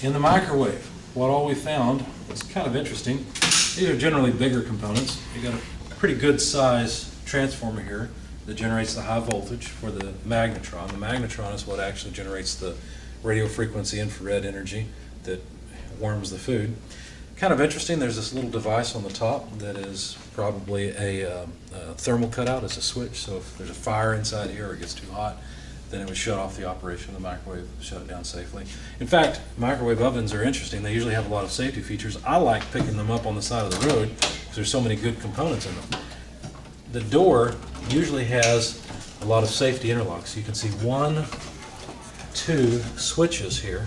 In the microwave, what all we found was kind of interesting. These are generally bigger components. You got a pretty good size transformer here that generates the high voltage for the magnetron. The magnetron is what actually generates the radio frequency infrared energy that warms the food. Kind of interesting, there's this little device on the top that is probably a thermal cutout as a switch, so if there's a fire inside here or it gets too hot, then it would shut off the operation of the microwave, shut it down safely. In fact, microwave ovens are interesting. They usually have a lot of safety features. I like picking them up on the side of the road because there's so many good components in them. The door usually has a lot of safety interlocks. You can see 1, 2 switches here,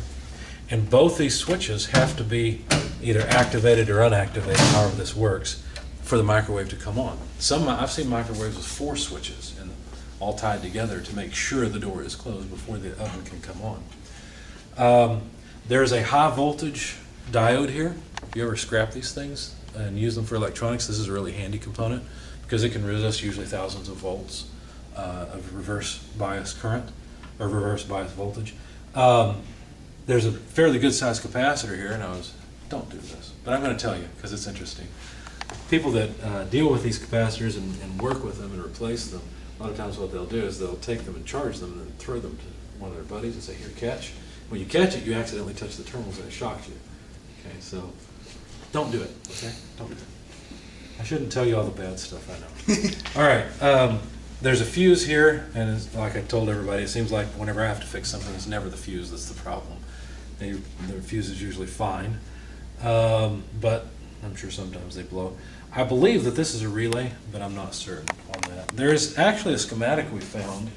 and both these switches have to be either activated or unactivated, however this works, for the microwave to come on. I've seen microwaves with 4 switches and all tied together to make sure the door is closed before the oven can come on. There's a high voltage diode here. If you ever scrap these things and use them for electronics, this is a really handy component because it can resist usually thousands of volts of reverse bias current or reverse bias voltage. There's a fairly good sized capacitor here, and don't do this, but I'm going to tell you because it's interesting. People that deal with these capacitors and work with them and replace them, a lot of times what they'll do is they'll take them and charge them and then throw them to one of their buddies and say, here, catch. When you catch it, you accidentally touch the terminals and it shocks you. Okay, so don't do it, okay? Don't do it. I shouldn't tell you all the bad stuff, I know. All right, there's a fuse here, and like I told everybody, it seems like whenever I have to fix something, it's never the fuse that's the problem. The fuse is usually fine, but I'm sure sometimes they blow. I believe that this is a relay, but I'm not certain on that. There's actually a schematic we found,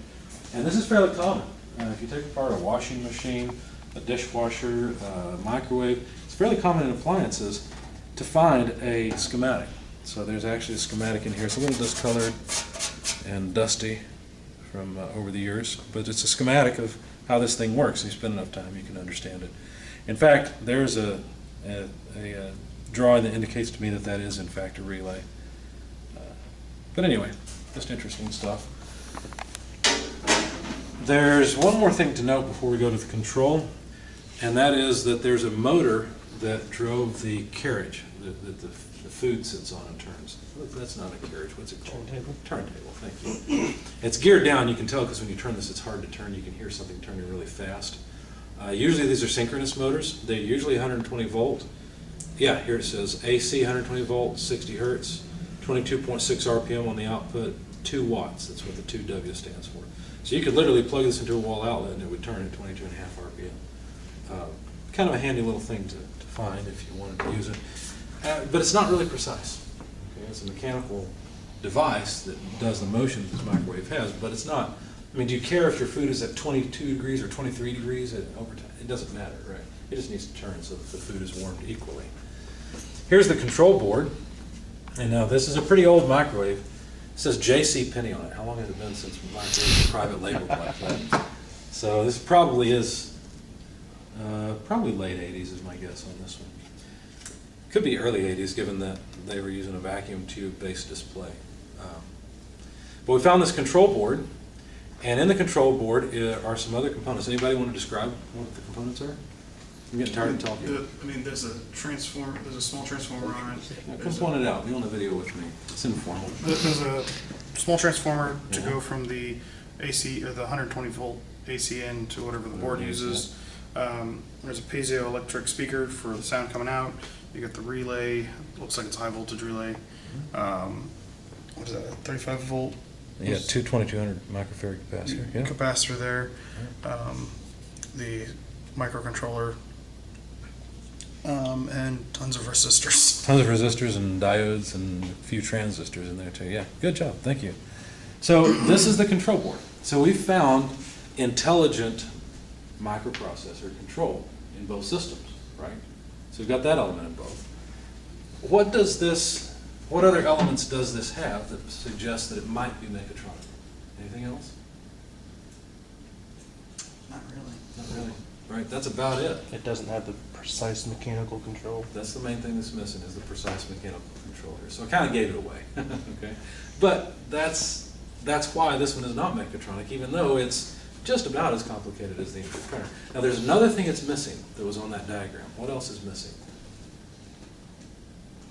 and this is fairly common. If you take apart a washing machine, a dishwasher, a microwave, it's fairly common in appliances to find a schematic. So there's actually a schematic in here. It's a little discolored and dusty from over the years, but it's a schematic of how this thing works. If you spend enough time, you can understand it. In fact, there's a drawing that indicates to me that that is in fact a relay. But anyway, just interesting stuff. There's one more thing to note before we go to the control, and that is that there's a motor that drove the carriage that the food sits on and turns. That's not a carriage, what's it called? Turntable. Turntable, thank you. It's geared down, you can tell because when you turn this it's hard to turn, you can hear something turning really fast. Usually these are synchronous motors. They're usually 120 volt. Yeah, here it says AC 120 volt, 60 hertz, 22.6 RPM on the output, 2 watts. That's what the 2W stands for. So you could literally plug this into a wall outlet and it would turn at 22.5 RPM. Kind of a handy little thing to find if you wanted to use it. But it's not really precise. Okay? It's a mechanical device that does the motion this microwave has, but it's not. I mean, do you care if your food is at 22 degrees or 23 degrees at overtime? It doesn't matter, right? It just needs to turn so that the food is warmed equally. Here's the control board. And now this is a pretty old microwave. It says J.C. Penney on it. How long has it been since microwaves were private labeled like that? So this probably is probably late 80s is my guess on this one. Could be early 80s given that they were using a vacuum tube based display. But we found this control board, and in the control board are some other components. Anybody want to describe what the components are? I'm getting tired of talking. I mean, there's a transformer. There's a small transformer on it. Now, come point it out. Be on the video with me. It's informal. There's a small transformer to go from the AC or the 120 volt AC in to whatever the board uses. There's a piezoelectric speaker for the sound coming out. You got the relay. Looks like it's a high voltage relay. What is that? 35 volt. Yeah, 2200 microfarad capacitor. Yeah. Capacitor there. The microcontroller. And tons of resistors. Tons of resistors and diodes and a few transistors in there too. Yeah, good job. Thank you. So this is the control board. So we found intelligent microprocessor control in both systems, right? So we've got that element in both. What other elements does this have that suggests that it might be mechatronic? Anything else? Not really. Not really. Right, that's about it. It doesn't have the precise mechanical control. That's the main thing that's missing is the precise mechanical control here. So I kind of gave it away. Okay, but that's why this one is not mechatronic, even though it's just about as complicated as the inkjet printer. Now, there's another thing that's missing that was on that diagram. What else is missing?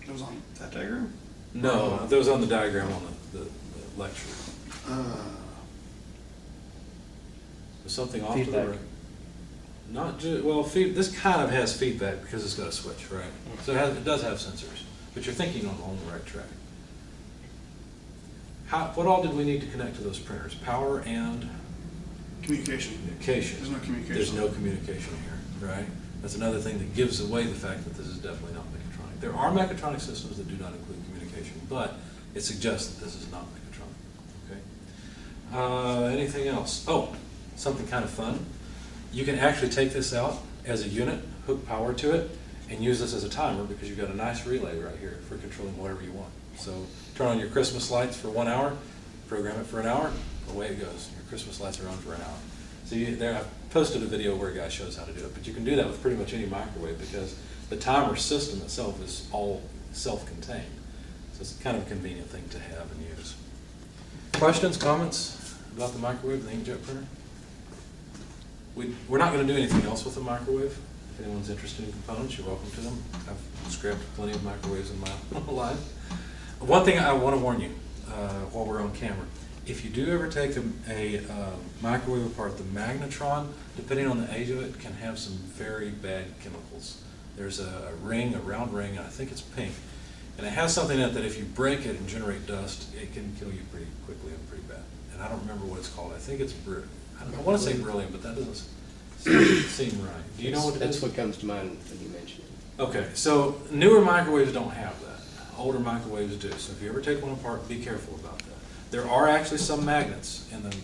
It was on that diagram? No, that was on the diagram on the lecture. There's something off to the Feedback. right. Not just, well, this kind of has feedback because it's got a switch, right? So it does have sensors, but you're thinking on the right track. What all did we need to connect to those printers? Power and Communication. communication. There's no communication. There's no communication here, right? That's another thing that gives away the fact that this is definitely not mechatronic. There are mechatronic systems that do not include communication, but it suggests that this is not mechatronic, okay? Anything else? Oh, something kind of fun. You can actually take this out as a unit, hook power to it, and use this as a timer because you've got a nice relay right here for controlling whatever you want. So turn on your Christmas lights for 1 hour, program it for an hour, away it goes. Your Christmas lights are on for an hour. So I posted a video where a guy shows how to do it, but you can do that with pretty much any microwave because the timer system itself is all self-contained. So it's kind of a convenient thing to have and use. Questions, comments about the microwave and the inkjet printer? We're not going to do anything else with the microwave. If anyone's interested in components, you're welcome to them. I've scrapped plenty of microwaves in my life. One thing I want to warn you while we're on camera, if you do ever take a microwave apart, the magnetron, depending on the age of it, can have some very bad chemicals. There's a round ring, and I think it's pink. And it has something in it that if you break it and generate dust, it can kill you pretty quickly and pretty bad. And I don't remember what it's called. I think it's I want to say beryllium, but that doesn't seem right. Do you know what it is? That's what comes to mind when you mention it. Okay, so newer microwaves don't have that. Older microwaves do. So if you ever take one apart, be careful about that. There are actually some magnets in the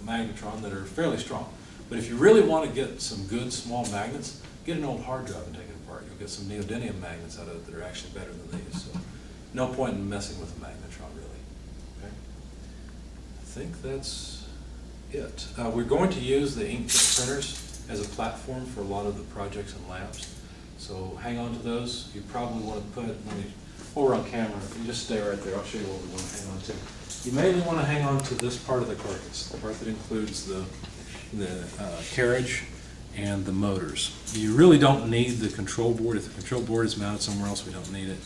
magnetron that are fairly strong. But if you really want to get some good small magnets, get an old hard drive and take it apart. You'll get some neodymium magnets out of it that are actually better than these. So no point in messing with a magnetron, really. Okay? I think that's it. We're going to use the inkjet printers as a platform for a lot of the projects and labs. So hang on to those. You probably want to while we're on camera, if you just stay right there, I'll show you what we want to hang on to. You mainly want to hang on to this part of the carcass, the part that includes the carriage and the motors. You really don't need the control board. If the control board is mounted somewhere else, we don't need it.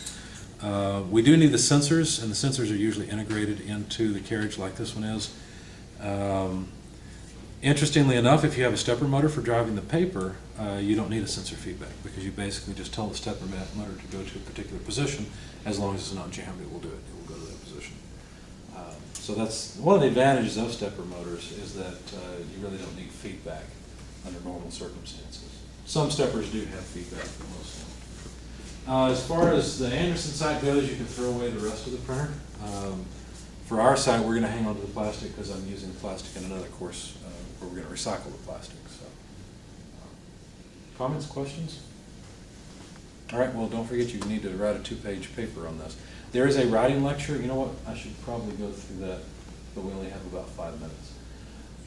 We do need the sensors, and the sensors are usually integrated into the carriage like this one is. Interestingly enough, if you have a stepper motor for driving the paper, you don't need a sensor feedback because you basically just tell the stepper motor to go to a particular position. As long as it's not jammed, it will do it. It will go to that position. So that's one of the advantages of stepper motors is that you really don't need feedback under normal circumstances. Some steppers do have feedback, but most don't. As far as the Anderson site goes, you can throw away the rest of the printer. For our site, we're going to hang on to the plastic because I'm using plastic in another course where we're going to recycle the plastic. So, comments, questions? All right, well, don't forget you need to write a 2-page paper on this. There is a writing lecture. You know what? I should probably go through that, but we only have about 5 minutes.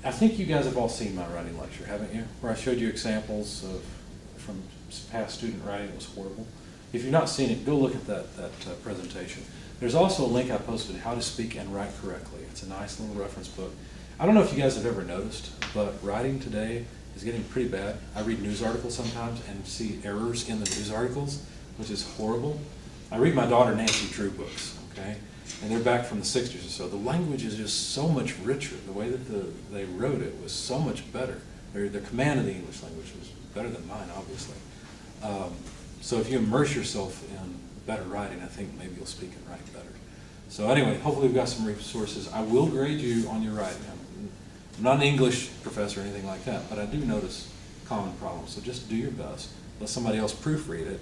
I think you guys have all seen my writing lecture, haven't you? Where I showed you examples from past student writing that was horrible. If you've not seen it, go look at that presentation. There's also a link I posted, How to Speak and Write Correctly. It's a nice little reference book. I don't know if you guys have ever noticed, but writing today is getting pretty bad. I read news articles sometimes and see errors in the news articles, which is horrible. I read my daughter Nancy Drew books, okay? And they're back from the 60s or so. The language is just so much richer. The way that they wrote it was so much better. Their command of the English language was better than mine, obviously. So if you immerse yourself in better writing, I think maybe you'll speak and write better. So anyway, hopefully we've got some resources. I will grade you on your writing. I'm not an English professor or anything like that, but I do notice common problems. So just do your best. Let somebody else proofread it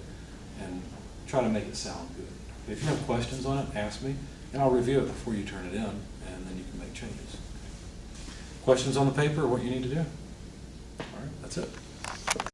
and try to make it sound good. If you have questions on it, ask me, and I'll review it before you turn it in, and then you can make changes. Questions on the paper or what you need to do? All right, that's it.